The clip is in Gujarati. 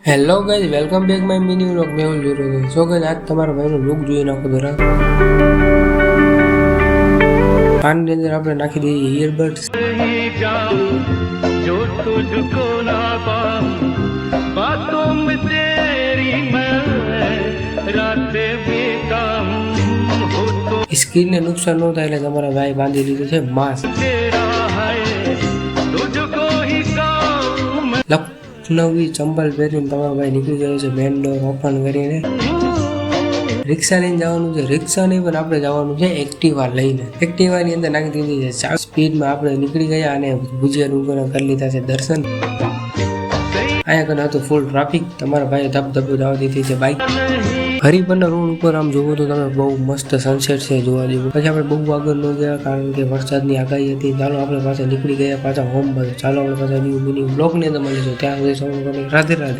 Hello guys, welcome back my mini vlog. Mehul જોઈ રહ્યો છું. સો ગાઈઝ, આજ તમારા ભાઈનો લુક જોઈ નાખો જરા. કાનની અંદર આપણે નાખી દઈએ ઇયરબડ્સ. સ્કિનને નુકસાન ન થાય એટલે તમારા ભાઈ બાંધી લીધું છે માસ્ક. લખનવી ચંપલ પહેરીને તમારો ભાઈ નીકળી ગયો છે મેન ડોર ઓપન કરીને. રિક્ષા લઈને જવાનું છે. રિક્ષા નહીં પણ આપણે જવાનું છે એક્ટિવા લઈને. એક્ટિવાની અંદર નાખી દીધી છે ચાર સ્પીડમાં આપણે નીકળી ગયા અને ભુજિયા કરી લીધા છે દર્શન. અહીંયા કને હતું ફૂલ ટ્રાફિક. તમારા ભાઈ ધબધબુ જવા દીધી છે બાઇક. હરિપરના રોડ ઉપર આમ જોવો તો તમે બહુ મસ્ત સનસેટ છે જોવા જેવું. પછી આપણે બહુ આગળ ન ગયા કારણ કે વરસાદની આગાહી હતી. ચાલો આપણે પાછા નીકળી ગયા પાછા હોમ પર. ચાલો આપણે પાછા ન્યૂ મિની બ્લોગની અંદર મળીશું. ત્યાં સુધી સૌને રાધે રાધે.